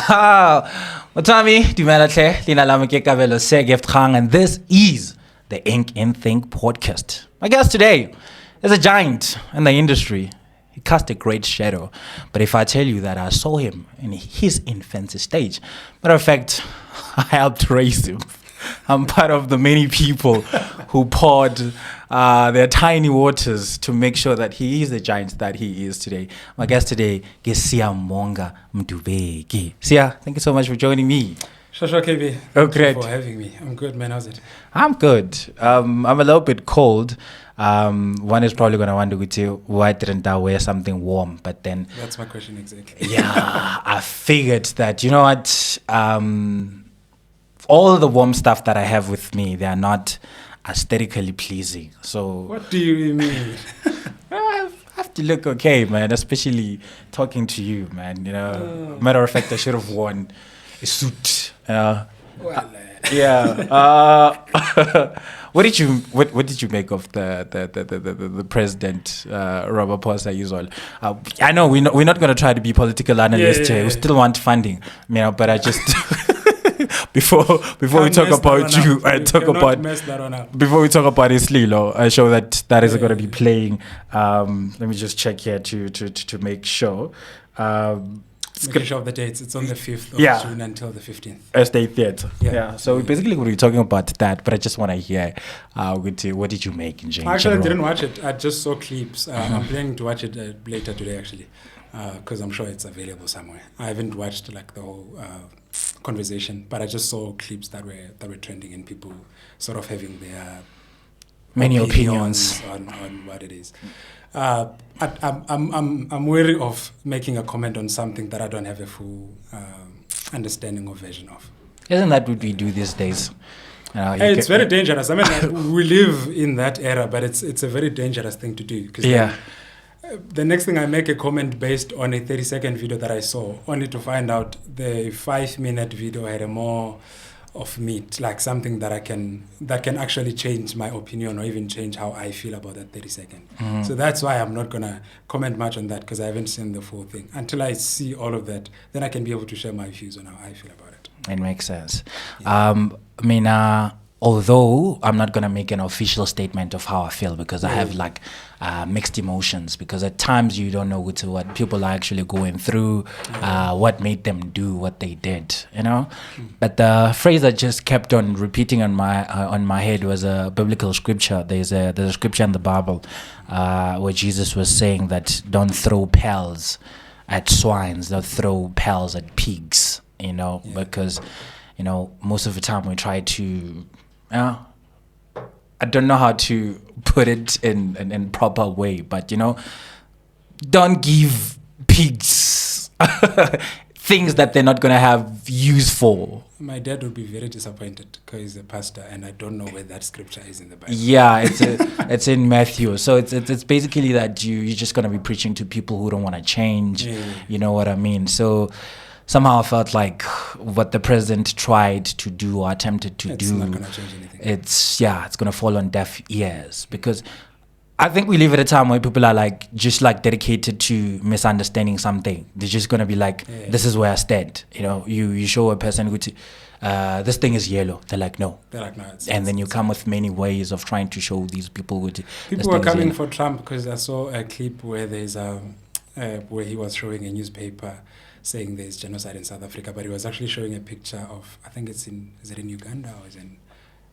Motami, Dumelatle, Lina Lamake Kabelo Segeft Khang, and this is the Ink and Think podcast. My guest today is a giant in the industry. He cast a great shadow. But if I tell you that I saw him in his infancy stage, matter of fact, I helped raise him. I'm part of the many people who poured their tiny waters to make sure that he is the giant that he is today. My guest today is Siyambonga Mdubeki. Siya, thank you so much for joining me. Shasha KB, thank you for having me. I'm good, man. How's it? I'm good. I'm a little bit cold. One is probably going to wonder with you, why didn't I wear something warm? But then... That's my question exactly. Yeah, I figured that, you know what... all the warm stuff that I have with me, they are not aesthetically pleasing. So what do you mean? I have to look okay, man, especially talking to you, man. You know, matter of fact, I should have worn a suit. What did you make of the president Ramaphosa usual? I know we're not going to try to be political analysts here. We still want funding, you know, but I just before we talk about you, before we talk about Isililo, I show that is going to be playing. Let me just check here to make sure. Making sure of the dates. It's on the 5th of June until the 15th. State Theatre. Yeah. So basically we'll be talking about that, but I just want to hear what did you make in general? Actually, I didn't watch it. I just saw clips. I'm planning to watch it later today, actually, because I'm sure it's available somewhere. I haven't watched like the whole conversation, but I just saw clips that were trending and people sort of having their many opinions on what it is. I'm wary of making a comment on something that I don't have a full understanding or version of. Isn't that what we do these days? It's very dangerous. I mean, we live in that era, but it's a very dangerous thing to do. The next thing I make a comment based on a 30-second video that I saw, only to find out the 5-minute video had a more of meat, like something that can actually change my opinion or even change how I feel about that 30-second. Mm-hmm. So that's why I'm not gonna comment much on that, because I haven't seen the full thing. Until I see all of that, then I can be able to share my views on how I feel about it. It makes sense. Yeah. Although I'm not going to make an official statement of how I feel, because I have like mixed emotions, because at times you don't know what people are actually going through, what made them do what they did, you know. But the phrase that just kept on repeating on my head was a biblical scripture. There's a scripture in the Bible where Jesus was saying that don't throw pearls at swines, don't throw pearls at pigs, you know, because, you know, most of the time we try to... I don't know how to put it in proper way, but, you know, don't give pigs things that they're not going to have use for. My dad would be very disappointed because he's a pastor and I don't know where that scripture is in the Bible. Yeah, it's in Matthew. So it's basically that you're just going to be preaching to people who don't want to change. Yeah. You know what I mean? So somehow I felt like what the president tried to do or attempted to do, it's not going to change anything. It's going to fall on deaf ears, because I think we live at a time where people are like just like dedicated to misunderstanding something. They're just going to be like, this is where I stand. You know, you show a person who this thing is yellow. They're like, no. And then you come with many ways of trying to show these people people were coming for Trump because I saw a clip where there's where he was showing a newspaper saying there's genocide in South Africa, but he was actually showing a picture of, I think is it in Uganda or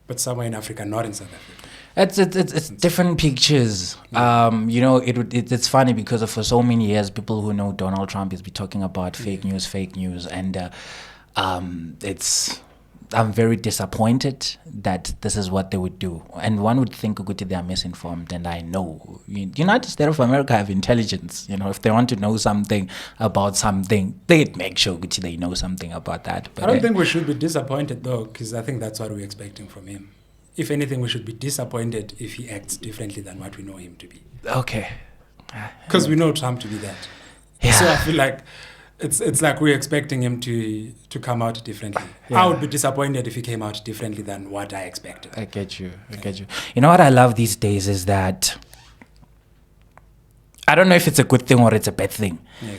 but somewhere in Africa, not in South Africa. It's different pictures. Yeah. You know, it's funny because for so many years, people who know Donald Trump has been talking about fake news, and I'm very disappointed that this is what they would do. And one would think they are misinformed, and I know. United States of America have intelligence. You know, if they want to know something about something, they'd make sure they know something about that. But I don't think we should be disappointed, though, because I think that's what we're expecting from him. If anything, we should be disappointed if he acts differently than what we know him to be. Okay. Because we know Trump to be that. Yeah. So I feel like it's like we're expecting him to come out differently. Yeah. I would be disappointed if he came out differently than what I expected. I get you. You know what I love these days is that I don't know if it's a good thing or it's a bad thing. Yeah.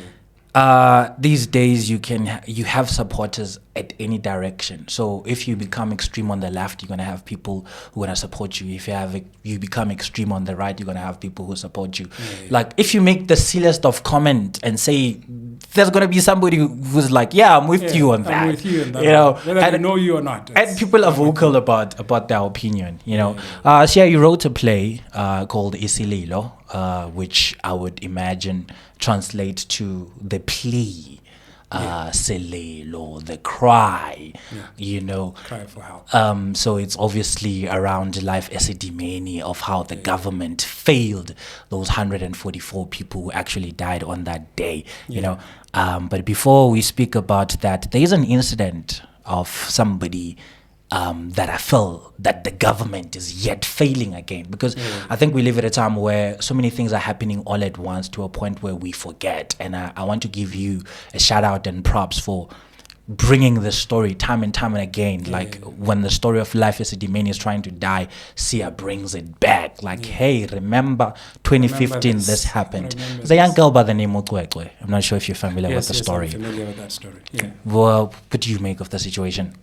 These days you have supporters at any direction. So if you become extreme on the left, you're gonna have people who are gonna support you. If you become extreme on the right, you're gonna have people who support you. Like if you make the silliest of comment and say there's gonna be somebody who's like, yeah, I'm with you on that. I'm with you on that. You know, whether I know you or not. And people are vocal about their opinion. You know, so you wrote a play called Isililo, which I would imagine translate to the plea, Selelo, the cry, you know. Cry for help. So it's obviously around life Esidimeni of how the government failed those 144 people who actually died on that day, you know. But before we speak about that, there is an incident of somebody that I feel that the government is yet failing again, because I think we live at a time where so many things are happening all at once to a point where we forget. And I want to give you a shout out and props for bringing the story time and time and again. Like when the story of life Esidimeni is trying to die, Sia brings it back. Like, hey, remember 2015 this happened. There's a young girl by the name of Kwekwe. I'm not sure if you're familiar with the story. I'm familiar with that story. Yeah. Well, what do you make of the situation?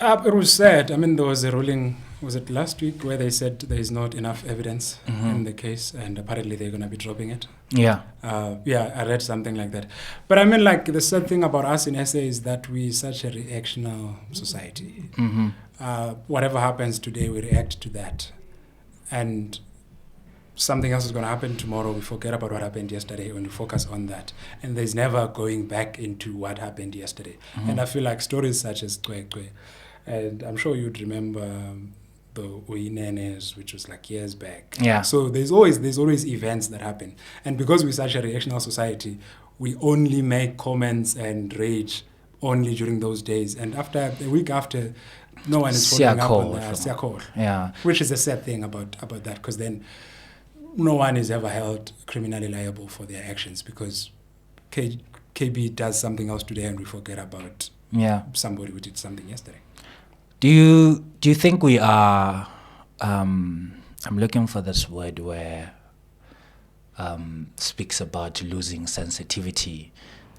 It was sad. I mean, there was a ruling, was it last week, where they said there is not enough evidence in the case, and apparently they're going to be dropping it. Yeah. I read something like that. But I mean, like, the sad thing about us in SA is that we're such a reactional society. Whatever happens today, we react to that. And something else is going to happen tomorrow. We forget about what happened yesterday and we focus on that. And there's never going back into what happened yesterday. And I feel like stories such as Kwekwe, and I'm sure you'd remember the Uinenes, which was like years back. Yeah. So there's always events that happen. And because we're such a reactional society, we only make comments and rage only during those days. And after a week after, no one is following up on that. Yeah. Which is a sad thing about that, because then no one is ever held criminally liable for their actions, because KB does something else today and we forget about somebody who did something yesterday. Do you think we are? I'm looking for this word where speaks about losing sensitivity.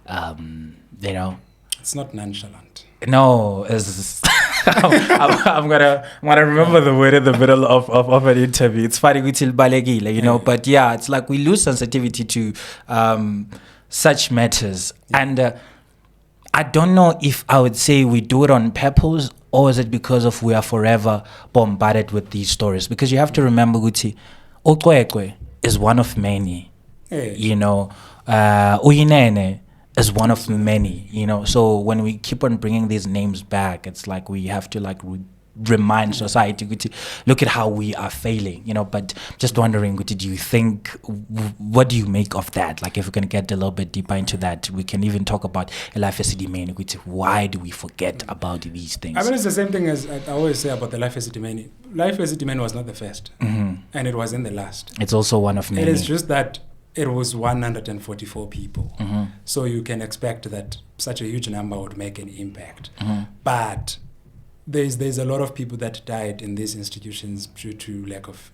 You know, it's not nonchalant. No, I'm gonna remember the word in the middle of an interview. It's funny, you know, but yeah, it's like we lose sensitivity to such matters, and I don't know if I would say we do it on purpose, or is it because of we are forever bombarded with these stories? Because you have to remember, Guti, Okwekwe is one of many. You know, Uyinene is one of many. You know, so when we keep on bringing these names back, it's like we have to like remind society, Guti, look at how we are failing. You know, but just wondering, Guti, do you think, what do you make of that? Like, if we're going to get a little bit deeper into that, we can even talk about life Esidimeni, Guti. Why do we forget about these things? I mean, it's the same thing as I always say about the life Esidimeni. Life Esidimeni was not the first, and it wasn't the last. It's also one of many. It is just that it was 144 people. So you can expect that such a huge number would make an impact. But there's a lot of people that died in these institutions due to lack of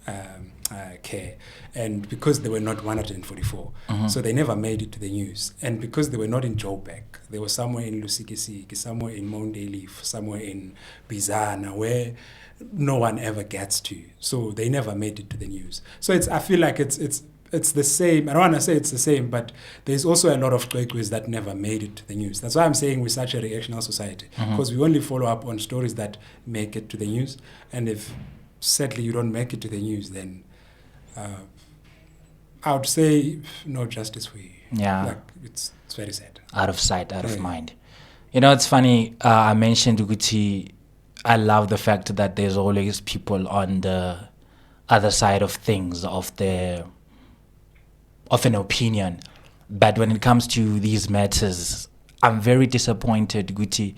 care, and because they were not 144, so they never made it to the news. And because they were not in Joburg, they were somewhere in Lusikisiki, somewhere in Mount Leaf, somewhere in Bizana, where no one ever gets to. So they never made it to the news. So I feel like it's the same. I don't want to say it's the same, but there's also a lot of Kwekwes that never made it to the news. That's why I'm saying we're such a reactional society, because we only follow up on stories that make it to the news. And if sadly you don't make it to the news, then I would say no justice for you. Yeah. Like, it's very sad. Out of sight, out of mind. You know, it's funny, I mentioned Uguti, I love the fact that there's always people on the other side of things, of an opinion. But when it comes to these matters, I'm very disappointed, Guti.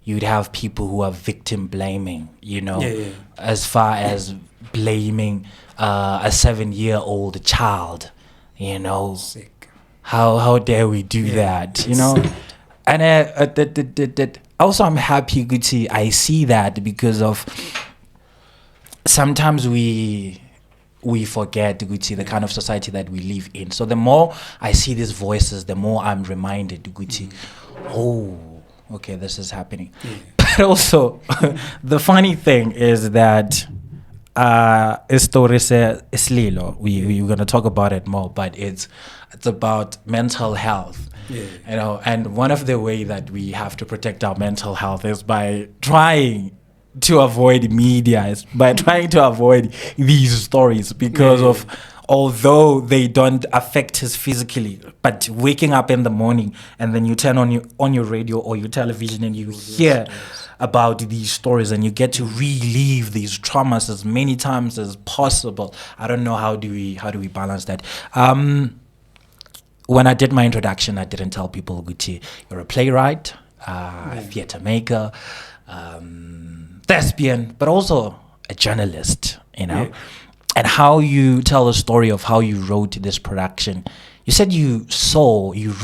You'd have people who are victim blaming, you know, as far as blaming a 7-year-old child, you know. Sick. How dare we do that, you know? And also I'm happy, Guti, I see that because of sometimes we we forget Gucci, the kind of society that we live in. So the more I see these voices, the more I'm reminded Gucci, oh, okay, this is happening. But also, the funny thing is that Isililo, we're going to talk about it more, but it's about mental health. You know, and one of the way that we have to protect our mental health is by trying to avoid media, by trying to avoid these stories, because of, although they don't affect us physically, but waking up in the morning and then you turn on your radio or your television and you hear about these stories and you get to relive these traumas as many times as possible. I don't know, how do we balance that? When I did my introduction, I didn't tell people, Gucci, you're a playwright, theater maker, thespian, but also a journalist, you know? And how you tell the story of how you wrote this production. You said you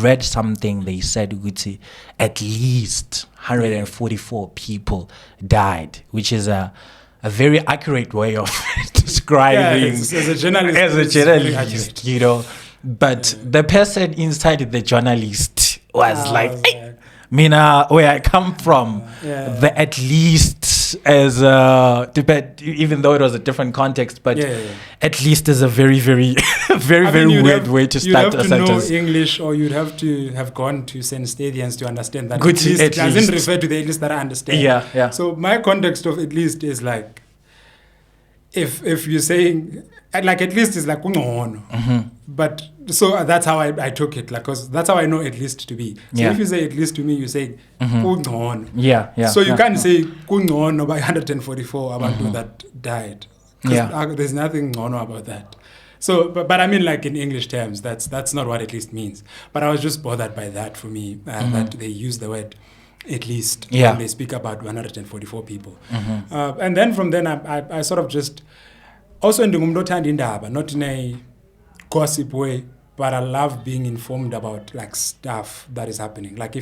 read something, they said, Gucci, at least 144 people died, which is a very accurate way of describing as a journalist, you know. But the person inside the journalist was like, Mina, where I come from, the at least as debate, even though it was a different context, but at least is a very, very, very weird way to start a sentence. You'd have to know English, or you'd have to have gone to St. Stadians to understand that. Good, at least doesn't refer to the at least that I understand. Yeah. So my context of at least is like, if you're saying, like, at least is like, but so that's how I took it, like, cause that's how I know at least to be. So if you say at least to me, you say yeah. So you can't say about 144 abantu that died. There's nothing about that. So, but I mean, like, in English terms, that's not what at least means. But I was just bothered by that for me, that they use the word at least when they speak about 144 people. And then from then I sort of just also not in a gossip way, but I love being informed about, like, stuff that is happening. Like,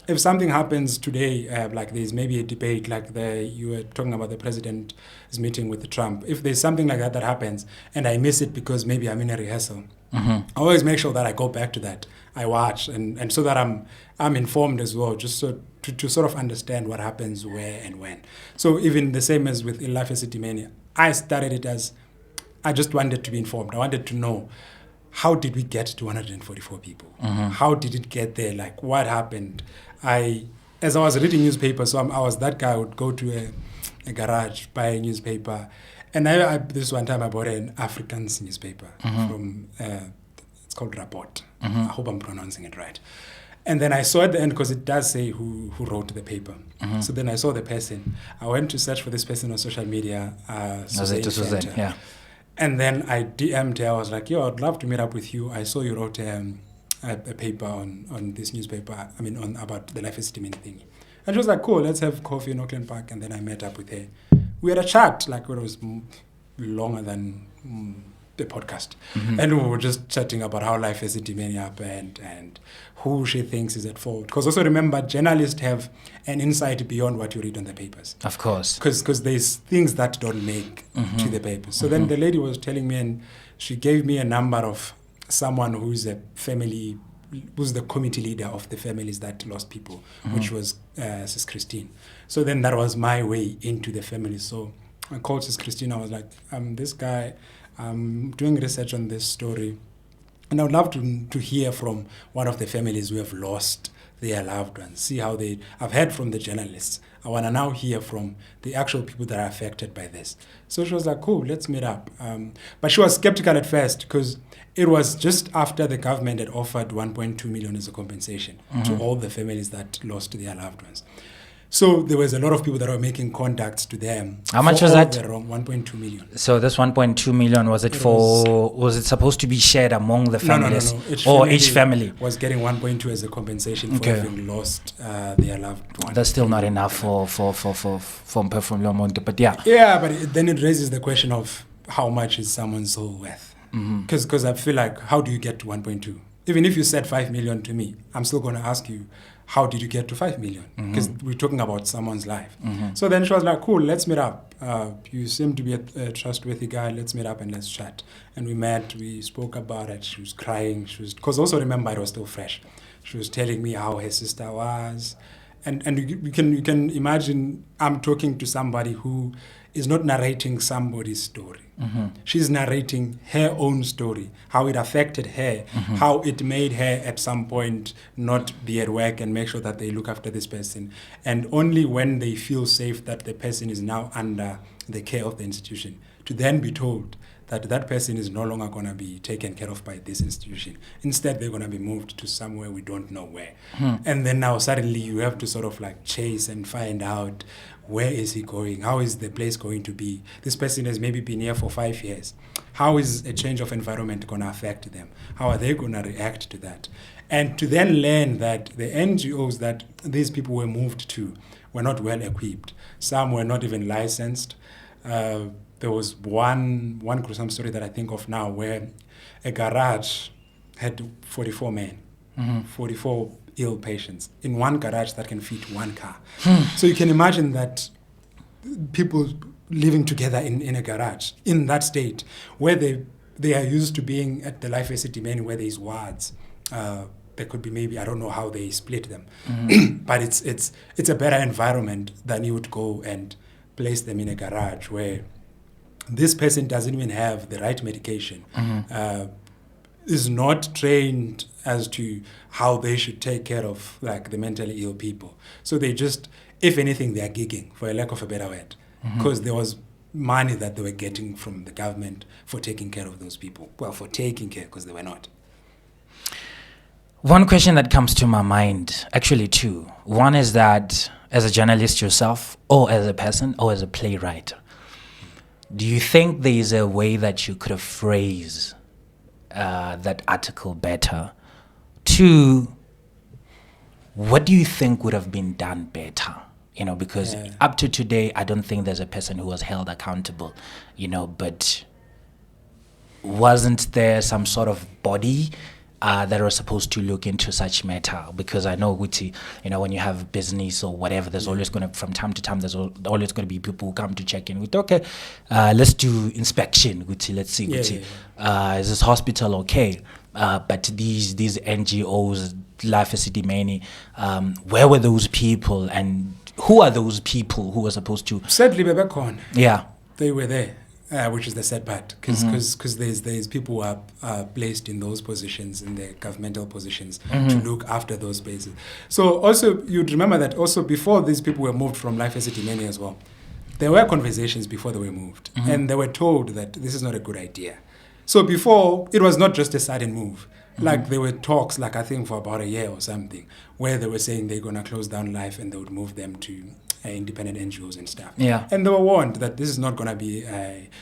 if something happens today, like there's maybe a debate, like you were talking about the president's meeting with Trump. If there's something like that happens and I miss it because maybe I'm in a rehearsal, I always make sure that I go back to that. I watch and so that I'm informed as well, just so to sort of understand what happens where and when. So even the same as with Esidimeni, I started it as I just wanted to be informed. I wanted to know, how did we get to 144 people? How did it get there? Like, what happened? As I was reading newspapers, so I was that guy who would go to a garage, buy a newspaper. And this one time I bought an Afrikaans newspaper from, it's called Rapport. I hope I'm pronouncing it right. And then I saw at the end, because it does say who wrote the paper. So then I saw the person. I went to search for this person on social media. Suzanne. And then I DM'd her. I was like, yo, I'd love to meet up with you. I saw you wrote a paper on this newspaper, about the Life Esidimeni thing. And she was like, cool, let's have coffee in Auckland Park. And then I met up with her. We had a chat, like, it was longer than the podcast. And we were just chatting about how Life Esidimeni happened and who she thinks is at fault. Because also remember, journalists have an insight beyond what you read on the papers. Of course. Because there's things that don't make to the papers. So then the lady was telling me, and she gave me a number of someone who's the committee leader of the families that lost people, which was Sis Christine. So then that was my way into the family. So I called Sis Christine. I was like, this guy, I'm doing research on this story. And I would love to hear from one of the families who have lost their loved ones, see how I've heard from the journalists. I want to now hear from the actual people that are affected by this. So she was like, cool, let's meet up. But she was skeptical at first, because it was just after the government had offered 1.2 million as a compensation to all the families that lost their loved ones. So there was a lot of people that were making contacts to them. How much was that? 1.2 million. So this 1.2 million, was it supposed to be shared among the families? No. Each family was getting 1.2 as a compensation for having lost their loved one. That's still not enough for but yeah. Yeah, but then it raises the question of how much is someone's soul worth? Because I feel like, how do you get to 1.2? even if you said 5 million to me, I'm still going to ask you, how did you get to 5 million? Because we're talking about someone's life. So then she was like, cool, let's meet up. You seem to be a trustworthy guy. Let's meet up and let's chat. And we met, we spoke about it. She was crying. Because also remember, it was still fresh. She was telling me how her sister was. And you can imagine I'm talking to somebody who is not narrating somebody's story. She's narrating her own story, how it affected her, how it made her at some point not be at work and make sure that they look after this person. And only when they feel safe that the person is now under the care of the institution, to then be told that that person is no longer going to be taken care of by this institution. Instead, they're going to be moved to somewhere we don't know where. And then now suddenly you have to sort of like chase and find out, where is he going? How is the place going to be? This person has maybe been here for 5 years. How is a change of environment going to affect them? How are they going to react to that? And to then learn that the NGOs that these people were moved to were not well equipped. Some were not even licensed. There was one gruesome story that I think of now where a garage had 44 men, 44 ill patients in one garage that can fit one car. So you can imagine that people living together in a garage in that state where they are used to being at the Life Esidimeni where there's wards. There could be maybe, I don't know how they split them, but it's a better environment than you would go and place them in a garage where this person doesn't even have the right medication, is not trained as to how they should take care of like the mentally ill people. So they just, if anything, they are gigging, for a lack of a better word, because there was money that they were getting from the government for taking care of those people. Well, for taking care, because they were not. One question that comes to my mind, actually two. One is that as a journalist yourself, or as a person, or as a playwright, do you think there is a way that you could have phrased that article better? Two, what do you think would have been done better? Because up to today, I don't think there's a person who was held accountable, but wasn't there some sort of body that was supposed to look into such matter? Because I know, Guti, when you have business or whatever, there's always going to, from time to time, there's always going to be people who come to check in with, okay, let's do inspection, Guti, let's see, Guti, is this hospital okay? But these NGOs, Life Esidimeni, where were those people, and who are those people who were supposed to? Sadly, Bebekon. Yeah. They were there. Which is the sad part, because there's people who are placed in those positions, in the governmental positions, to look after those places. So also, you'd remember that also before these people were moved from Life Esidimeni as well, there were conversations before they were moved, and they were told that this is not a good idea. So before, it was not just a sudden move. Like there were talks, like I think for about a year or something, where they were saying they're going to close down Life and they would move them to independent NGOs and stuff. Yeah. And they were warned that this is not going to be...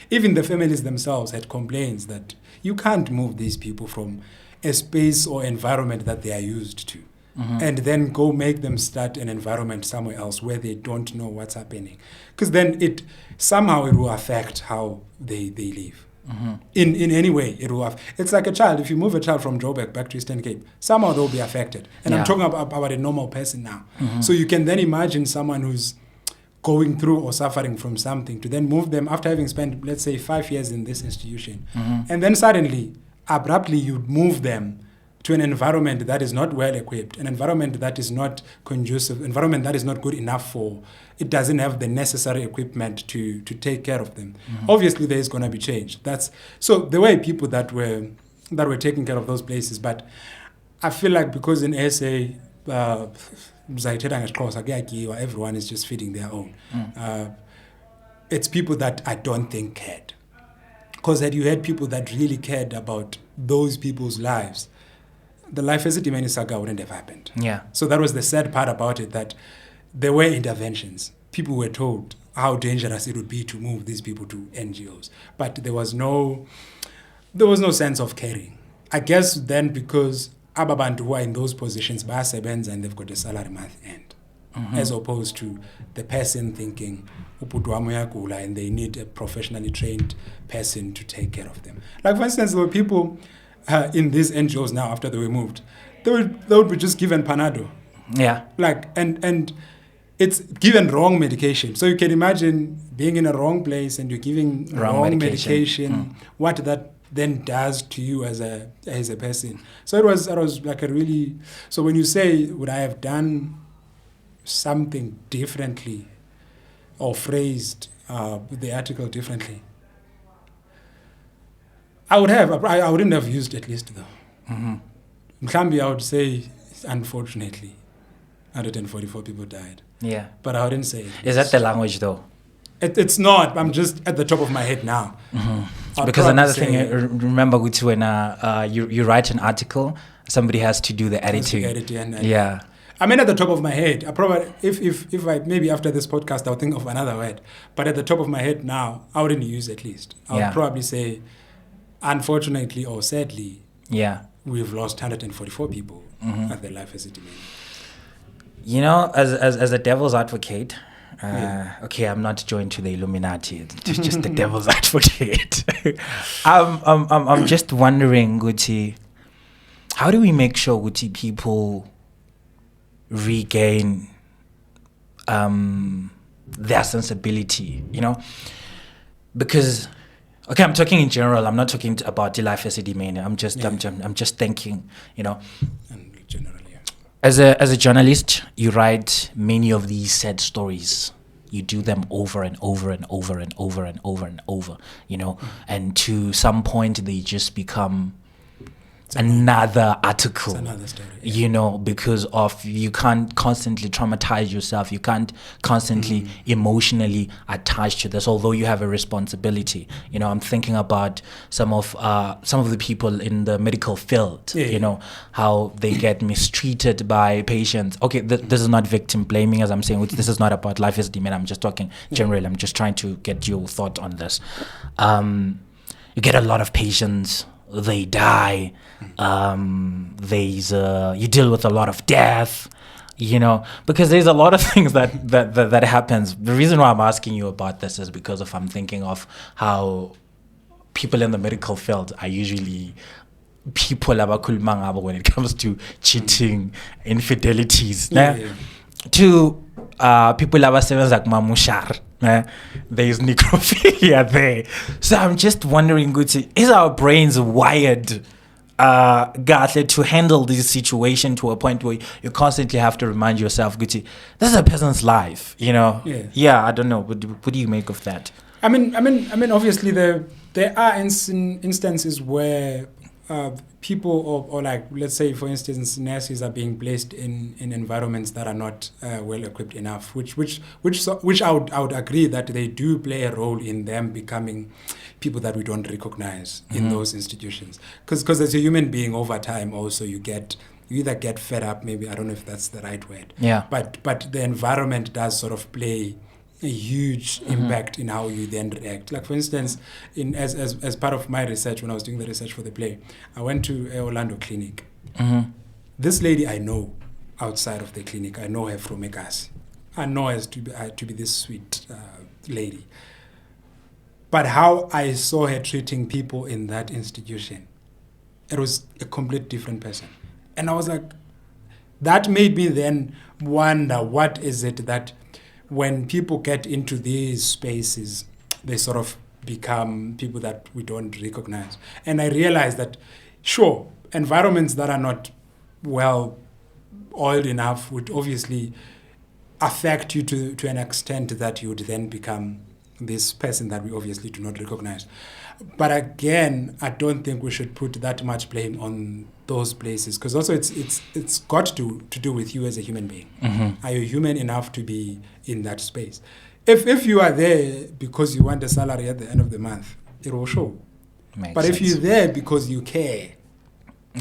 even the families themselves had complaints that you can't move these people from a space or environment that they are used to and then go make them start an environment somewhere else where they don't know what's happening. Because then somehow it will affect how they live. In any way, it will have. It's like a child. If you move a child from Joburg back to Eastern Cape, somehow they'll be affected. And I'm talking about a normal person now. So you can then imagine someone who's going through or suffering from something to then move them after having spent, let's say, 5 years in this institution. And then suddenly, abruptly, you'd move them to an environment that is not well equipped, an environment that is not conducive, environment that is not good enough for, it doesn't have the necessary equipment to take care of them. Obviously, there is going to be change. So there were people that were taking care of those places, but I feel like because in SA, everyone is just feeding their own. It's people that I don't think cared. Because had you had people that really cared about those people's lives, the Life Esidimeni saga wouldn't have happened. Yeah. So that was the sad part about it, that there were interventions. People were told how dangerous it would be to move these people to NGOs. But there was no sense of caring. I guess then because Ababantu who are in those positions, and they've got a salary month end. As opposed to the person thinking, and they need a professionally trained person to take care of them. Like, for instance, there were people, in these NGOs now after they were moved, they would be just given Panado. Yeah. Like, and it's given wrong medication. So you can imagine being in a wrong place and you're giving wrong medication, what that then does to you as a person. So it was like a really, so when you say, would I have done something differently or phrased the article differently? I wouldn't have used "at least" though. Mkhambi, I would say, unfortunately, 144 people died. Yeah. But I wouldn't say it. Is that the language though? It's not. I'm just at the top of my head now. Because another thing, remember, Guti, when you write an article, somebody has to do the editing. Yeah. I mean, at the top of my head, I probably, if I, maybe after this podcast, I'll think of another word. But at the top of my head now, I wouldn't use "at least." I would probably say, unfortunately or sadly, we've lost 144 people at the life Esidimeni. You know, as a devil's advocate, okay, I'm not joined to the Illuminati, just the devil's advocate. I'm just wondering, Guti, how do we make sure, Guti, people regain their sensibility, you know? Because, okay, I'm talking in general. I'm not talking about the life Esidimeni. I'm just thinking, you know. And generally, As a journalist, you write many of these sad stories. You do them over and over and over and over and over and over, you know. And to some point, they just become another article. It's another story, you know, because of you can't constantly traumatize yourself. You can't constantly emotionally attach to this, although you have a responsibility. You know, I'm thinking about some of the people in the medical field. You know, how they get mistreated by patients. Okay, this is not victim blaming, as I'm saying. This is not about life Esidimeni. I'm just talking generally. I'm just trying to get your thought on this. You get a lot of patients. They die. You deal with a lot of death, you know, because there's a lot of things that happens. The reason why I'm asking you about this is because I'm thinking of how people in the medical field are usually people abakhuluma when it comes to cheating, infidelities. To people abasebenza kumamushar. There's necrophilia there. So I'm just wondering, Guti, is our brains wired to handle this situation to a point where you constantly have to remind yourself, Guti, this is a person's life, you know? Yeah, I don't know. What do you make of that? I mean, obviously there are instances where people or like, let's say, for instance, nurses are being placed in environments that are not well equipped enough, which I would agree that they do play a role in them becoming people that we don't recognize in those institutions. Because as a human being, over time also you either get fed up, maybe, I don't know if that's the right word. Yeah. But the environment does sort of play a huge impact in how you then react. Like, for instance, as part of my research, when I was doing the research for the play, I went to a Orlando clinic. This lady I know outside of the clinic. I know her from Ekasi. I know her to be this sweet lady. But how I saw her treating people in that institution, it was a complete different person. And I was like, that made me then wonder, what is it that when people get into these spaces, they sort of become people that we don't recognize. And I realized that, sure, environments that are not well oiled enough would obviously affect you to an extent that you would then become this person that we obviously do not recognize. But again, I don't think we should put that much blame on those places, because also it's got to do with you as a human being. Are you human enough to be in that space? If you are there because you want a salary at the end of the month, it will show. But if you're there because you care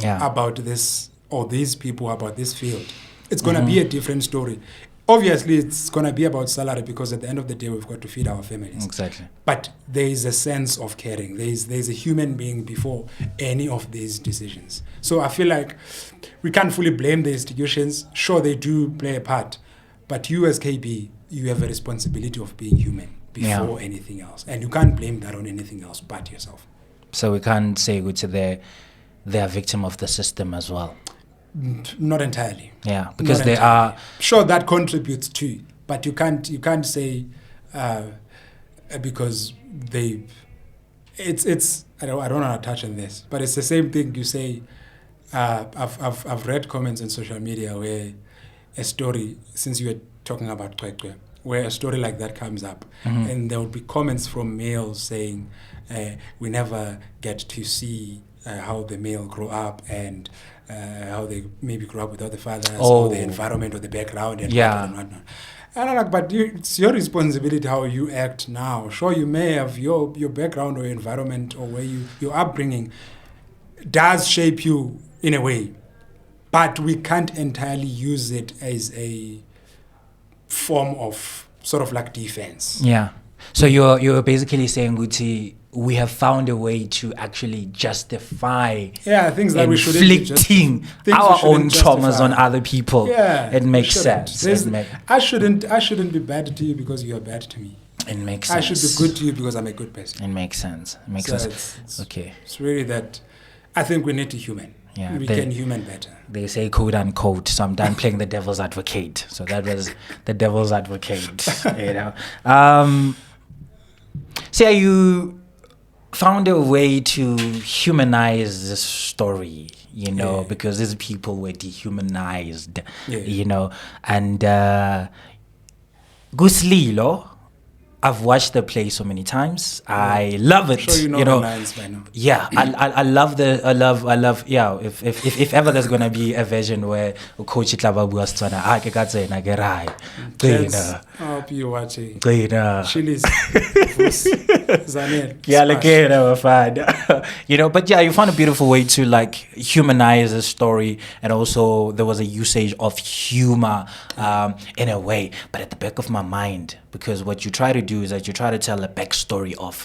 about this or these people, about this field, it's going to be a different story. Obviously, it's going to be about salary, because at the end of the day, we've got to feed our families. Exactly. But there is a sense of caring. There's a human being before any of these decisions. So I feel like we can't fully blame the institutions. Sure, they do play a part. But you as KB, you have a responsibility of being human before anything else. And you can't blame that on anything else but yourself. So we can't say, there's they are victim of the system as well? Not entirely. Yeah, because Not they entirely. are. Sure, that contributes too, but you can't say because they. It's I don't want to touch on this, but it's the same thing you say. I've read comments on social media where a story, since you were talking about Kwekwe, where a story like that comes up, and there would be comments from males saying, we never get to see how the male grow up and how they maybe grow up without the fathers or the environment or the background and whatnot. And I'm like, but it's your responsibility how you act now. Sure, you may have your background or your environment or where your upbringing does shape you in a way, but we can't entirely use it as a form of sort of like defense. Yeah. So you're basically saying, Guti, we have found a way to actually justify things that we shouldn't inflicting our own traumas on other people. Yeah, it makes sense. I shouldn't be bad to you because you are bad to me. It makes sense. I should be good to you because I'm a good person. It makes sense. It makes sense. It's really that I think we need to human. Yeah, we can human better. They say quote unquote, so I'm done playing the devil's advocate. So that was the devil's advocate, you know. So you found a way to humanize this story, you know, because these people were dehumanized, you know. And Isililo, I've watched the play so many times. I love it. I'm sure you know the lines by now. Yeah, I love. Yeah, if ever there's gonna be a version where Coach Itlaba Buastana, I can na gerai. I hope you're watching. Chili's. Zanel. Yeah, like fine. You know, but yeah, you found a beautiful way to like humanize the story, and also there was a usage of humor in a way. But at the back of my mind, because what you try to do is that you try to tell a backstory of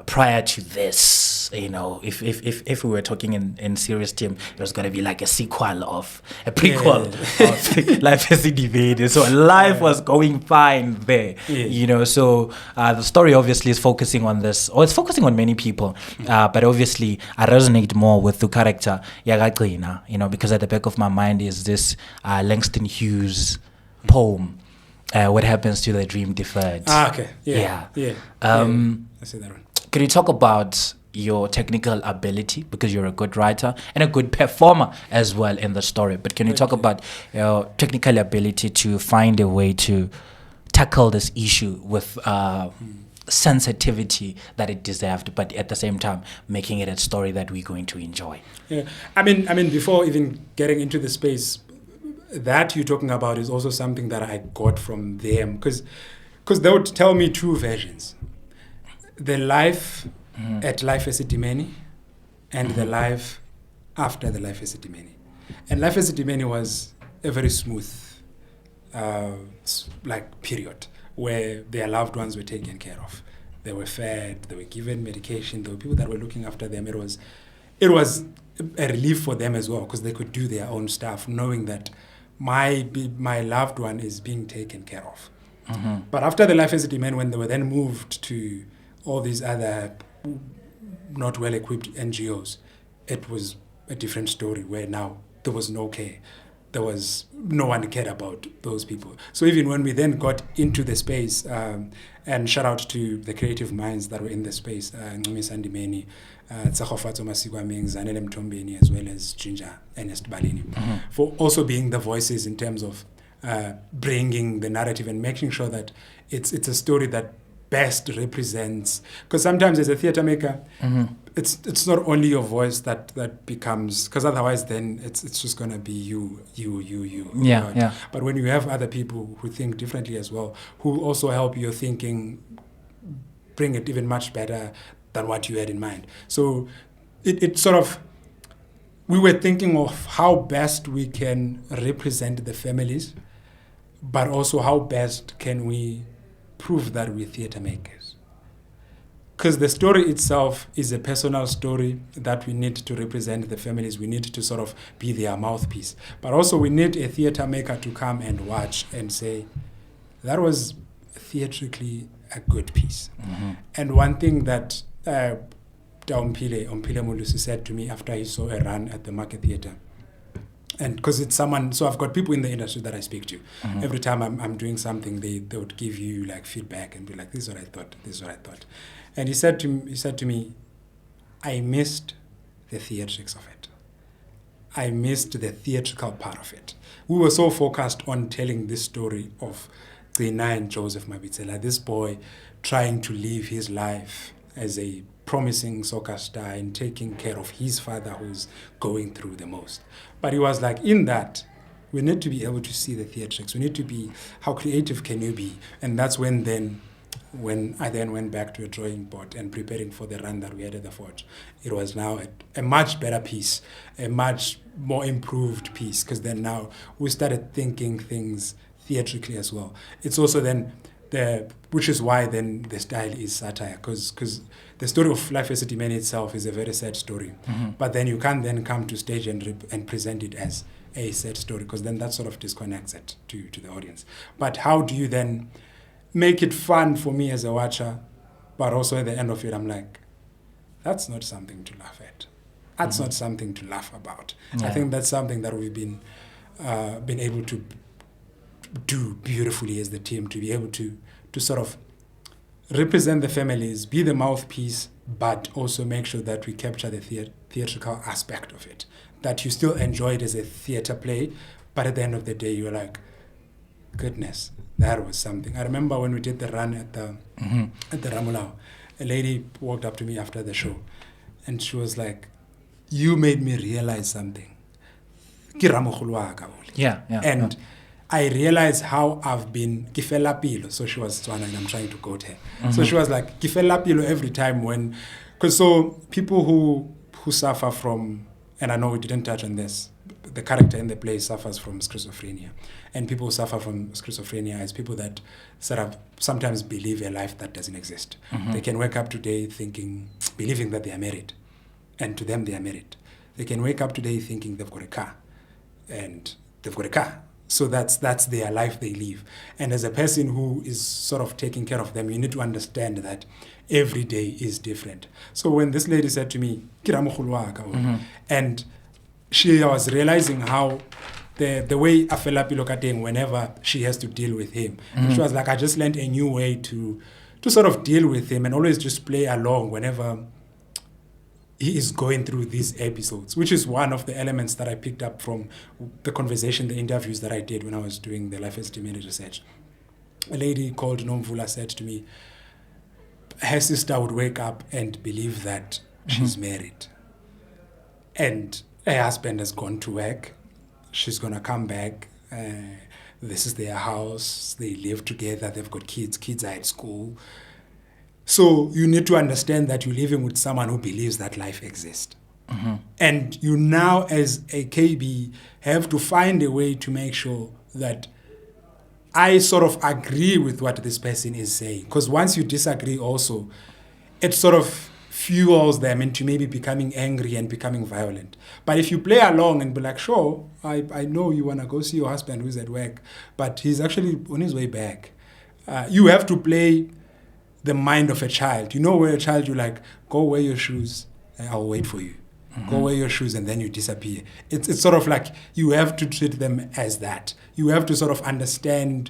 prior to this. You know, if we were talking in serious term, it was going to be like a sequel of a prequel of Life Esidimeni. So life was going fine there. You know, so the story obviously is focusing on this, or it's focusing on many people, but obviously I resonate more with the character Yagaklina, you know, because at the back of my mind is this Langston Hughes poem. What happens to the dream deferred? Okay. Yeah. I see that one. Can you talk about your technical ability, because you're a good writer and a good performer as well in the story, but can you talk about your technical ability to find a way to tackle this issue with sensitivity that it deserved, but at the same time making it a story that we're going to enjoy? I mean before even getting into the space that you're talking about is also something that I got from them, because they would tell me two versions: the life at Life Esidimeni and the life after the Life Esidimeni. And Life Esidimeni was a very smooth period where their loved ones were taken care of. They were fed, they were given medication, there were people that were looking after them. It was a relief for them as well, because they could do their own stuff knowing that my loved one is being taken care of. But after the Life Esidimeni, when they were then moved to all these other not well-equipped NGOs, it was a different story where now there was no care. There was no one cared about those people. So even when we then got into the space, and shout out to the creative minds that were in the space, Isililo, Tsahofatso Masigwaming, Zanele Mtombeni, as well as Ginger and Esidimeni, for also being the voices in terms of bringing the narrative and making sure that it's a story that best represents, because sometimes as a theater maker, it's not only your voice that becomes, because otherwise then it's just gonna be you. Yeah. But when you have other people who think differently as well, who also help your thinking bring it even much better than what you had in mind. So it sort of, we were thinking of how best we can represent the families, but also how best can we prove that we're theater makers. Because the story itself is a personal story that we need to represent the families. We need to sort of be their mouthpiece. But also we need a theater maker to come and watch and say, that was theatrically a good piece. And one thing that Ompile Molusi said to me after he saw a run at the Market Theatre. And because it's someone, so I've got people in the industry that I speak to. Every time I'm doing something, they would give you like feedback and be like, this is what I thought, this is what I thought. And he said to me, I missed the theatrics of it. I missed the theatrical part of it. We were so focused on telling this story of Gcina and Joseph Mabitsela, this boy trying to live his life as a promising soccer star and taking care of his father who's going through the most. But he was like, in that, we need to be able to see the theatrics. We need to be, how creative can you be? And that's when I then went back to a drawing board and preparing for the run that we had at the Forge. It was now a much better piece, a much more improved piece, because then now we started thinking things theatrically as well. It's also then which is why then the style is satire, because the story of Life Esidimeni itself is a very sad story. But then you can't then come to stage and present it as a sad story, because then that sort of disconnects it to the audience. But how do you then make it fun for me as a watcher, but also at the end of it, I'm like, that's not something to laugh at. That's not something to laugh about. I think that's something that we've been able to do beautifully as the team, to be able to sort of represent the families, be the mouthpiece, but also make sure that we capture the theatrical aspect of it, that you still enjoy it as a theater play, but at the end of the day, you're like, goodness, that was something. I remember when we did the run at the Ramulao, a lady walked up to me after the show, and she was like, you made me realize something. And I realized how I've been kifela pilo. So she was Tswana and I'm trying to quote her. So she was like kifela pilo every time because so people who suffer from, and I know we didn't touch on this, the character in the play suffers from schizophrenia, and people who suffer from schizophrenia is people that sort of sometimes believe a life that doesn't exist. They can wake up today believing that they are married, and to them they are married. They can wake up today thinking they've got a car, and they've got a car. So that's their life they live. And as a person who is sort of taking care of them, you need to understand that every day is different. So when this lady said to me, and she was realizing how the way Afela Pilokateng, whenever she has to deal with him, she was like, I just learned a new way to sort of deal with him and always just play along whenever he is going through these episodes, which is one of the elements that I picked up from the conversation, the interviews that I did when I was doing the Life Esidimeni research. A lady called Nomvula said to me, her sister would wake up and believe that she's married. And her husband has gone to work. She's going to come back. This is their house. They live together. They've got kids. Kids are at school. So you need to understand that you're living with someone who believes that life exists. And you now, as a KB, have to find a way to make sure that I sort of agree with what this person is saying. Because once you disagree also, it sort of fuels them into maybe becoming angry and becoming violent. But if you play along and be like, sure, I know you want to go see your husband who's at work, but he's actually on his way back. You have to play the mind of a child. You know, where a child, you're like, go wear your shoes, I'll wait for you. Go wear your shoes and then you disappear. It's sort of like you have to treat them as that. You have to sort of understand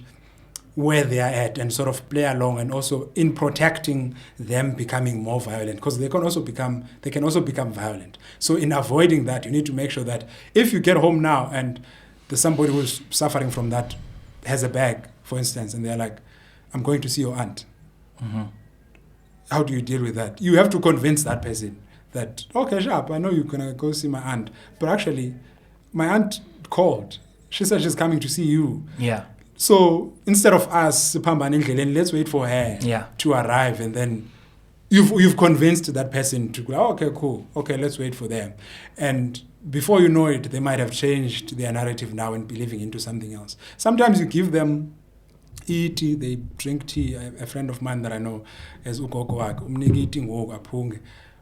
where they are at and sort of play along, and also in protecting them becoming more violent, because they can also become violent. So in avoiding that, you need to make sure that if you get home now and there's somebody who's suffering from that, has a bag, for instance, and they're like, I'm going to see your aunt. How do you deal with that? You have to convince that person that, okay, sharp, I know you're going to go see my aunt, but actually, my aunt called. She said she's coming to see you. Yeah. So instead of us, let's wait for her to arrive, and then you've convinced that person to go, oh, okay, cool, okay, let's wait for them. And before you know it, they might have changed their narrative now and believing into something else. Sometimes you give them tea, they drink tea. A friend of mine that I know is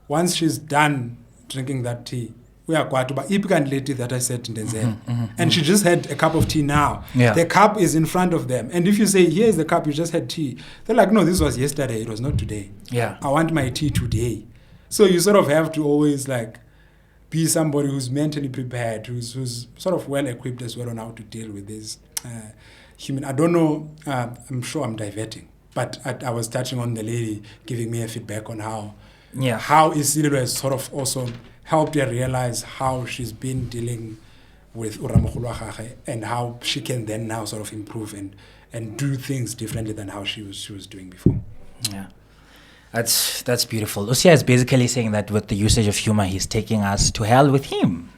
once she's done drinking that tea, we are quite about that I said in the and she just had a cup of tea now. The cup is in front of them, and if you say, here's the cup, you just had tea, they're like, no, this was yesterday, it was not today. I want my tea today. So you sort of have to always like be somebody who's mentally prepared, who's sort of well equipped as well on how to deal with this human. I don't know. I'm sure I'm diverting, but I was touching on the lady giving me a feedback on how Isililo has sort of also helped her realize how she's been dealing with Uramogolo and how she can then now sort of improve and do things differently than how she was doing before. Yeah. That's beautiful. Lucia is basically saying that with the usage of humor, he's taking us to hell with him.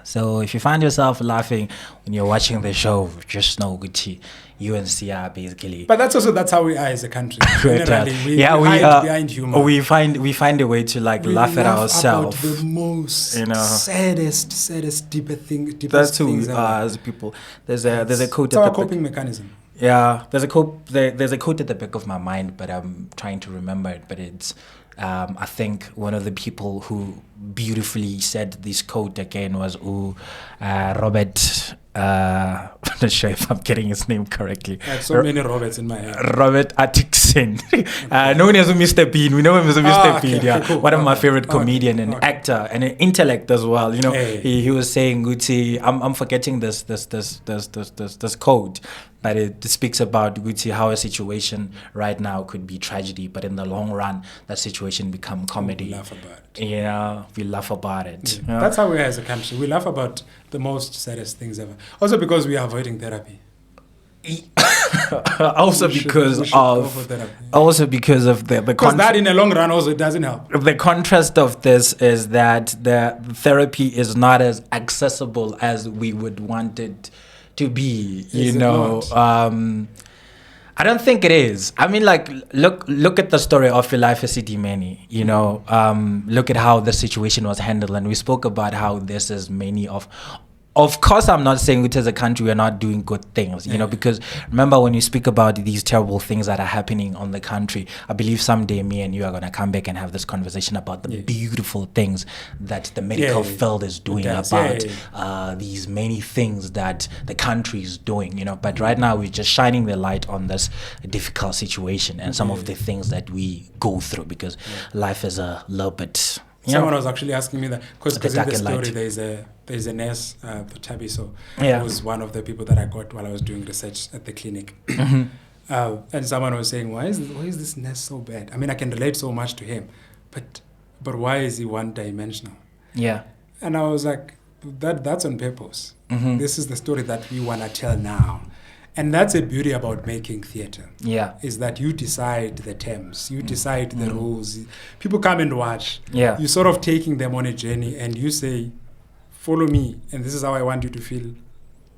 So if you find yourself laughing when you're watching the show, just know Gucci, you and Sia basically. But that's how we are as a country. Generally, we hide behind humor. We find a way to laugh at ourselves. About the most saddest, deepest that's who things we are as people. There's a quote. It's our coping mechanism. Yeah, there's a quote. There's a quote at the back of my mind, but I'm trying to remember it. But it's, I think one of the people who beautifully said this quote again was Robert. I'm not sure if I'm getting his name correctly. I have so many Roberts in my head. Robert Atkinson, known as Mr. Bean. We know him as Mr. Bean. Yeah, cool. One of my favorite comedian and actor and an intellect as well. You know, he was saying, Gucci, I'm forgetting this quote, but it speaks about Gucci how a situation right now could be tragedy, but in the long run, that situation become comedy. We laugh about it. Yeah, we laugh about it. Yeah. That's how we are as a country. We laugh about the most saddest things ever. Also because we are avoiding therapy. also because of the because that in the long run also doesn't help. The contrast of this is that the therapy is not as accessible as we would want it to be. I don't think it is. I mean, look at the story of Esidimeni. Look at how the situation was handled, and we spoke about how this is many of. Of course, I'm not saying it as a country we're not doing good things, because remember when you speak about these terrible things that are happening on the country, I believe someday me and you are going to come back and have this conversation about the beautiful things that the medical field is doing about these many things that the country is doing, But right now we're just shining the light on this difficult situation and some of the things that we go through because life is a little bit... Someone was actually asking me that because in the story there's a nurse, Tabi, so it was one of the people that I got while I was doing research at the clinic. And someone was saying, why is this nurse so bad? I mean, I can relate so much to him, but why is he one-dimensional? Yeah. And I was like, that's on purpose. This is the story that we want to tell now. And that's a beauty about making theater. Yeah. Is that you decide the terms, you decide the rules. People come and watch. Yeah. You're sort of taking them on a journey and you say, follow me, and this is how I want you to feel.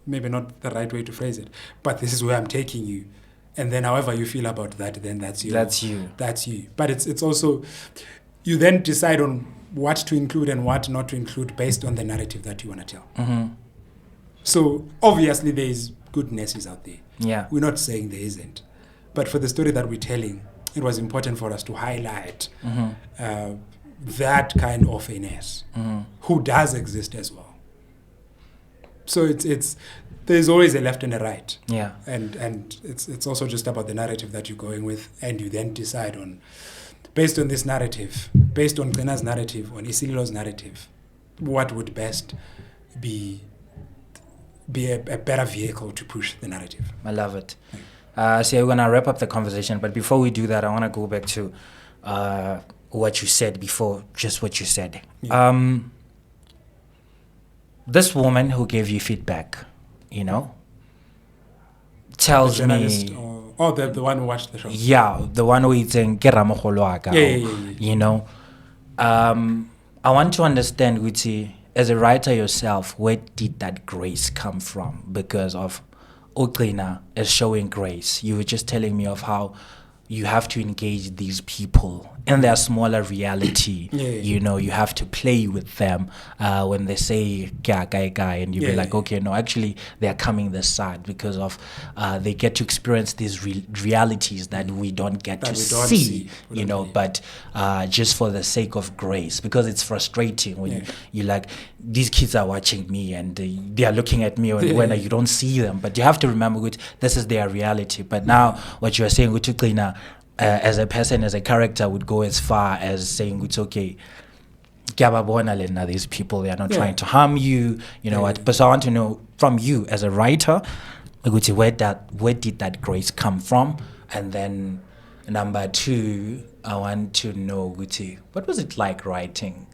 Maybe not the right way to phrase it, but this is where I'm taking you. And then however you feel about that, then that's you. That's you. That's you. But it's also, you then decide on what to include and what not to include based on the narrative that you want to tell. So obviously there is good nurses out there. Yeah. We're not saying there isn't. But for the story that we're telling, it was important for us to highlight that kind of a nurse who does exist as well. So it's there's always a left and a right. Yeah. And it's also just about the narrative that you're going with, and you then decide on, based on this narrative, based on Glena's narrative, on Isililo's narrative, what would best be a better vehicle to push the narrative. I love it. So we're going to wrap up the conversation, but before we do that, I want to go back to what you said before, just what you said. Yeah. This woman who gave you feedback, tells me... the one who watched the show. Yeah, the one who is saying, I want to understand, Guti, as a writer yourself, where did that grace come from? Because of Oklina is showing grace. You were just telling me of how you have to engage these people in their smaller reality. You have to play with them when they say guy, and you be like, okay, no, actually they're coming this side because of they get to experience these realities that we don't get to see, but just for the sake of grace, because it's frustrating when you like, these kids are watching me and they are looking at me when you don't see them, but you have to remember, this is their reality. But now what you are saying, as a person, as a character, would go as far as saying it's okay. These people, they are not trying to harm you. You know what? But so I want to know from you as a writer, where did that grace come from? And then number two, I want to know, what was it like writing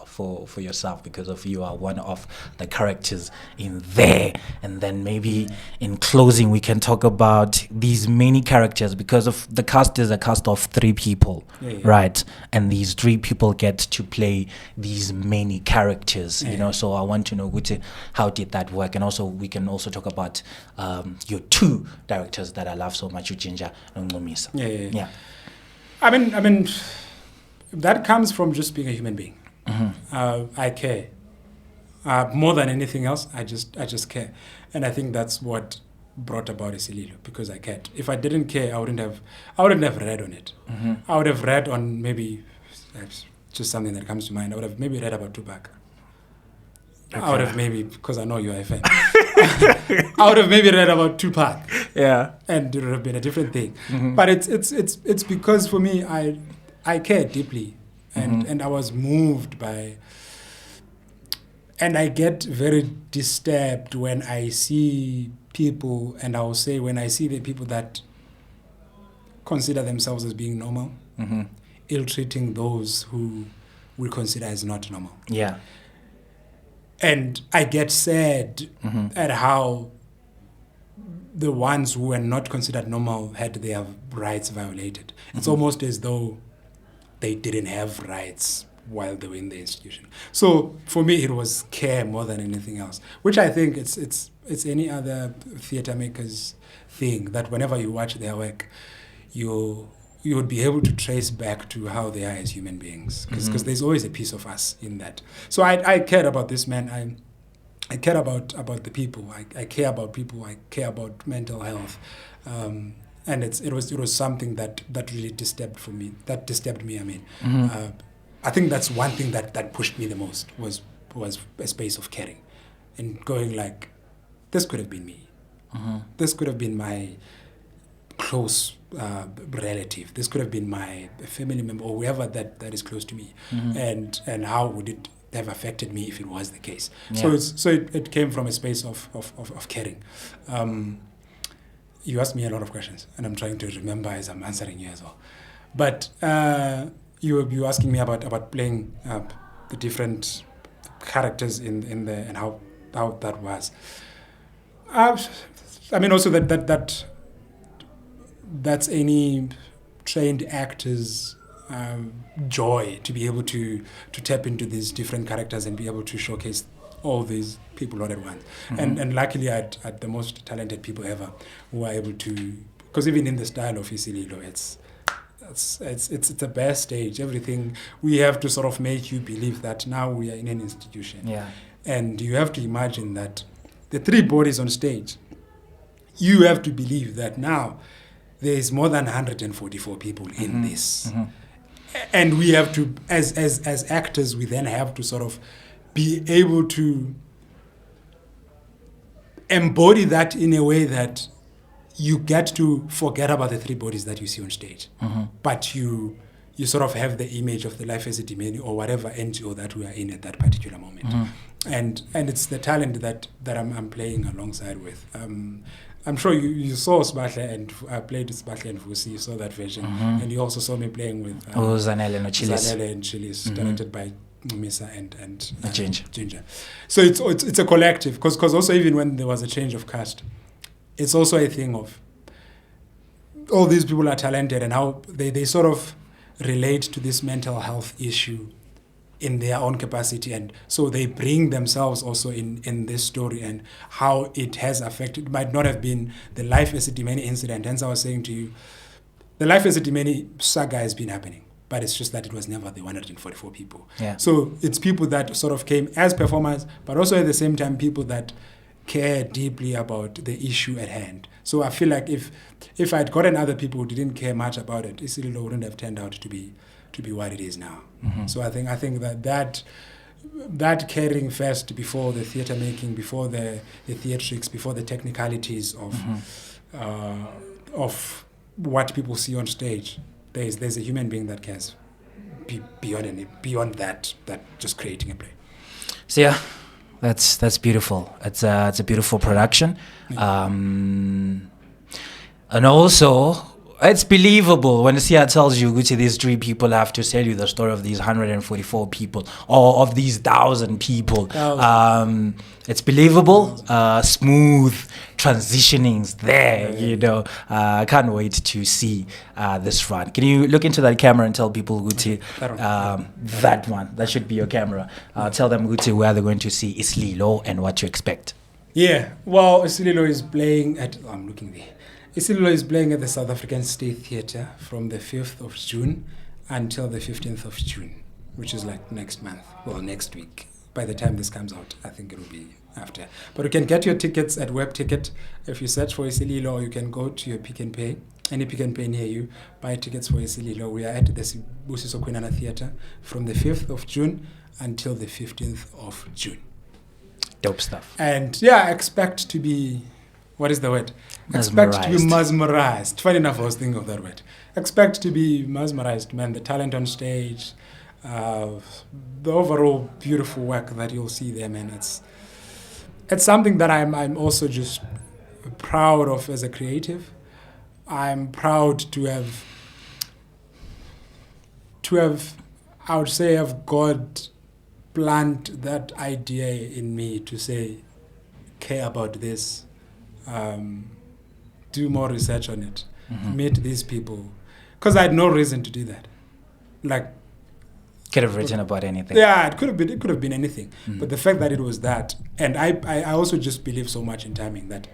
for yourself, because of you are one of the characters in there. And then maybe in closing we can talk about these many characters, because of the cast is a cast of 3 people, right? And these 3 people get to play these many characters, you know. So I want to know, how did that work? And also we can also talk about your 2 directors that I love so much, Ujinja and Ngumisa. Yeah. I mean that comes from just being a human being. I care more than anything else. I just care, and I think that's what brought about Isililo, because I cared. If I didn't care, I wouldn't have read on it. I would have read on, maybe just something that comes to mind. I would have maybe read about Tupac. I would have maybe, because I know you are a fan. I would have maybe read about Tupac. And it would have been a different thing. But it's because for me, I care deeply. And I was moved by, and I get very disturbed when I see people, and I will say when I see the people that consider themselves as being normal, ill-treating those who we consider as not normal. And I get sad at how the ones who were not considered normal had their rights violated. It's almost as though they didn't have rights while they were in the institution. So for me, it was care more than anything else, which I think it's any other theatre maker's thing, that whenever you watch their work, you would be able to trace back to how they are as human beings, because there's always a piece of us in that. So I cared about this man. I care about the people. I care about people. I care about mental health. And it was something that really disturbed me. I mean, I think that's one thing that pushed me the most, was a space of caring, and going like, this could have been me. This could have been my close relative. This could have been my family member, or whoever that is close to me. And how would it have affected me if it was the case? So it came from a space of caring. You asked me a lot of questions, and I'm trying to remember as I'm answering you as well. But you were asking me about playing the different characters in the, and how that was. I mean, also that's any trained actor's joy, to be able to tap into these different characters and be able to showcase all these people all at once. And luckily I had the most talented people ever who are able to, because even in the style of Isililo, it's the best stage. Everything, we have to sort of make you believe that now we are in an institution. And you have to imagine that the 3 bodies on stage, you have to believe that now there is more than 144 people in this. And we have to, as actors, we then have to sort of be able to embody that in a way that you get to forget about the 3 bodies that you see on stage. But you sort of have the image of the Life Esidimeni or whatever NGO that we are in at that particular moment. And it's the talent that I'm playing alongside with. I'm sure you saw Sbahle, and I played with Sbahle and Vusi. You saw that version. And you also saw me playing with Zanele and Chilis, directed by Misa and Ginger. So it's a collective, because also even when there was a change of cast, it's also a thing of all these people are talented, and how they sort of relate to this mental health issue in their own capacity, and so they bring themselves also in this story, and how it has affected. It might not have been the Life Esidimeni incident, hence I was saying to you, the Life Esidimeni saga has been happening, but it's just that it was never the 144 people. So it's people that sort of came as performers, but also at the same time people that care deeply about the issue at hand. So I feel like if I'd gotten other people who didn't care much about it, Isililo wouldn't have turned out to be what it is now. So I think that caring first before the theatre making, before the theatrics, before the technicalities of what people see on stage. There's a human being that cares beyond that just creating a play. So yeah, that's beautiful. It's a beautiful production, and also it's believable when Sia tells you, Gucci, these 3 people have to tell you the story of these 144 people or of these 1,000 people. It's believable, smooth transitionings there, you know. I can't wait to see this run. Can you look into that camera and tell people, Gucci, that one, that should be your camera. Tell them, Gucci, where they're going to see Isililo and what to expect. Yeah, well, Isililo is playing at, I'm looking there. Isililo is playing at the South African State Theatre from the 5th of June until the 15th of June, which is like next month, well, next week. By the time this comes out, I think it will be after. But you can get your tickets at Web Ticket. If you search for Isililo, you can go to your Pick and Pay, any Pick and Pay near you, buy tickets for Isililo. We are at the Sibusiso Kwinana Theatre from the 5th of June until the 15th of June. Dope stuff. And yeah, expect to be, what is the word? Expect to be mesmerized. Funny enough, I was thinking of that word. Expect to be mesmerized, man. The talent on stage, the overall beautiful work that you'll see there, man. It's something that I'm also just proud of as a creative. I'm proud to have I would say, have God plant that idea in me to say, care about this. Do more research on it, meet these people, because I had no reason to do that. Like, could have written about anything. Yeah, it could have been anything. But the fact that it was that, and I also just believe so much in timing that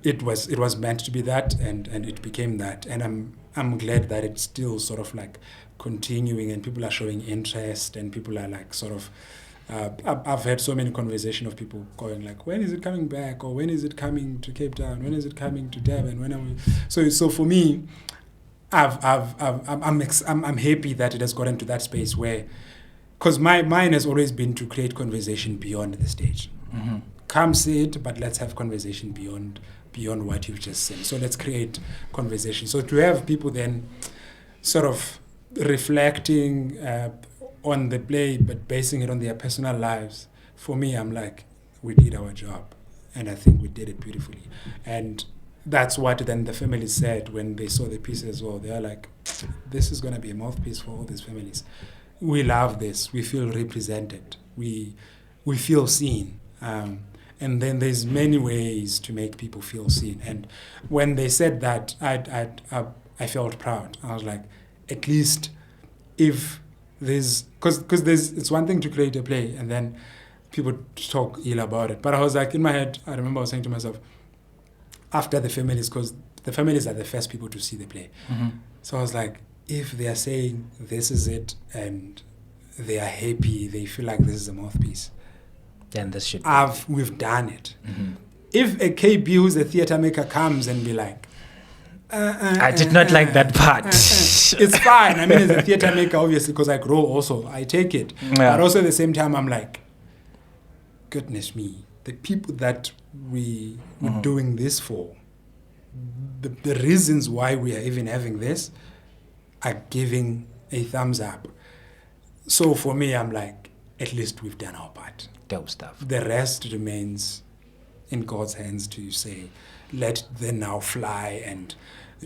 it was meant to be that, and it became that, and I'm glad that it's still sort of like continuing, and people are showing interest, and people are like sort of. I've had so many conversations of people going like, when is it coming back, or when is it coming to Cape Town, when is it coming to Durban, when are we? So for me, I'm happy that it has gotten to that space where, because mine has always been to create conversation beyond the stage. Come see it, but let's have conversation beyond what you've just said. So let's create conversation. So to have people then sort of reflecting on the play, but basing it on their personal lives, for me, I'm like, we did our job, and I think we did it beautifully. And that's what then the families said when they saw the piece as well. They are like, this is going to be a mouthpiece for all these families. We love this. We feel represented. We feel seen. And then there's many ways to make people feel seen. And when they said that, I felt proud. I was like, at least if there's, because it's one thing to create a play and then people talk ill about it. But I was like, in my head, I remember I was saying to myself, after the families, because the families are the first people to see the play. So I was like, if they are saying this is it and they are happy, they feel like this is a mouthpiece, then this should we've done it. If a KB who's a theatre maker comes and be like, I did not like that part. It's fine. I mean, as a theatre maker, obviously, because I grow also, I take it. But also at the same time, I'm like, goodness me, the people that we were doing this for, the reasons why we are even having this are giving a thumbs up. So for me, I'm like, at least we've done our part. Dope stuff. The rest remains in God's hands to say, let them now fly and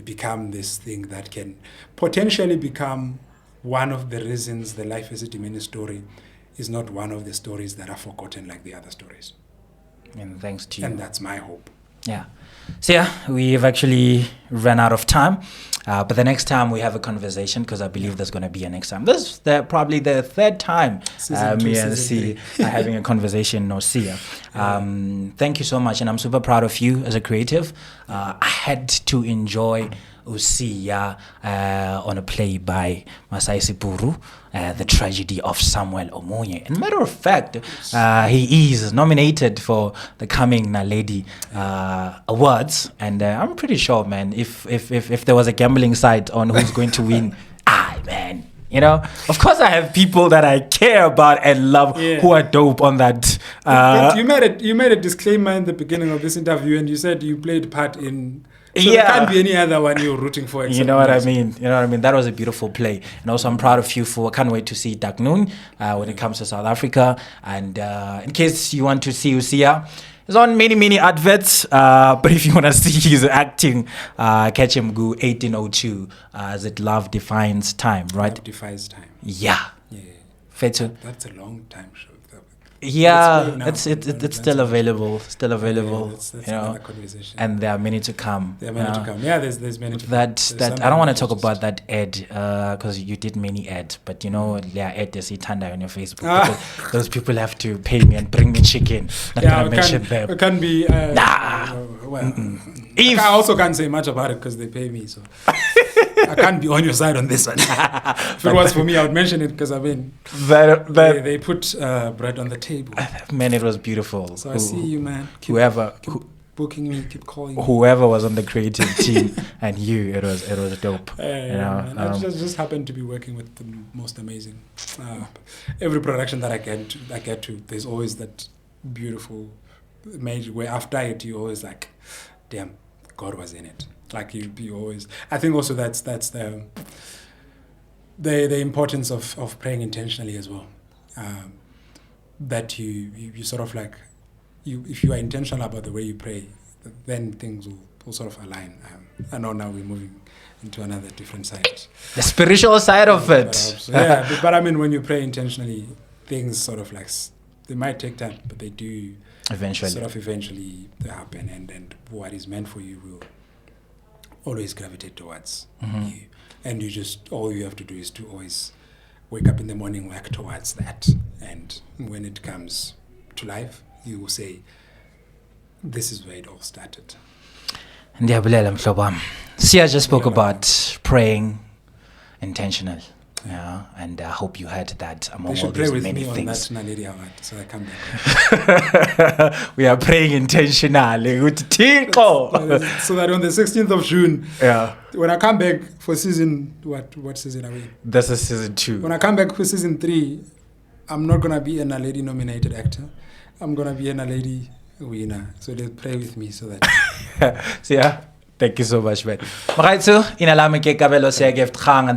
become this thing that can potentially become one of the reasons the Life Esidimeni story is not one of the stories that are forgotten like the other stories. And thanks to you. And that's my hope. Yeah. So yeah, we've actually run out of time. But the next time we have a conversation, because I believe there's going to be a next time. This is probably the third time me and C are having a conversation, no Sia. Thank you so much. And I'm super proud of you as a creative. I had to enjoy Usia on a play by Masai Sipuru, The Tragedy of Samuel Omoye. And matter of fact, he is nominated for the coming Naledi Awards. And I'm pretty sure, man, if there was a gambling site on who's going to win, man, you know, of course I have people that I care about and love who are dope on that. You made a disclaimer in the beginning of this interview, and you said you played part in So there can't be any other one you're rooting for. You know what I mean? You know what I mean? That was a beautiful play. And also, I'm proud of you I can't wait to see Dark Noon when it comes to South Africa. And in case you want to see Usia, he's on many adverts. But if you want to see his acting, catch him go 1802 as it Love Defines Time, right? Love Defies Time. Yeah. That's a long time show. Yeah, it's still available. Still available. That's you know, another conversation. And there are many to come. There are many to come. Yeah, there's many to come. That I don't want to talk about that ad because you did many ads, but you know, there are ads Tanda on your Facebook. Because those people have to pay me and bring me chicken. Not gonna mention them. It can be. Nah. I also can't say much about it because they pay me, so I can't be on your side on this one. If it was for me, I would mention it because I mean, they put bread on the table. Man, it was beautiful. So I see you, man. Keep booking me, keep calling me. Whoever was on the creative team and you, it was dope. You know, I just happened to be working with the most amazing. Every production that I get to, there's always that beautiful major where after it you always like, damn, God was in it. Like you always. I think also that's the importance of praying intentionally as well. That you sort of like if you are intentional about the way you pray, then things will sort of align. I know now we're moving into another different side. The spiritual side of it. But I mean when you pray intentionally, things sort of like they might take time, but they do eventually happen, and what is meant for you will always gravitate towards you. And all you have to do is to always wake up in the morning, work towards that. And when it comes to life, you will say, this is where it all started. Sia just spoke about praying intentional. Yeah, and I hope you heard that among all these many things. On that Naledi Award, so I come back. We are praying intentionally. So that on the 16th of June, when I come back for season, what season are we in? This is season 2. When I come back for season 3, I'm not going to be a Naledi nominated actor. I'm going to be a Naledi winner. So they'll pray with me so that... So yeah. Thank you so much, man. And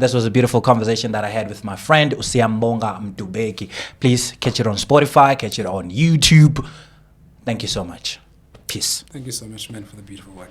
this was a beautiful conversation that I had with my friend Siyambonga Mdubeki. Please catch it on Spotify, catch it on YouTube. Thank you so much. Peace. Thank you so much, man, for the beautiful work.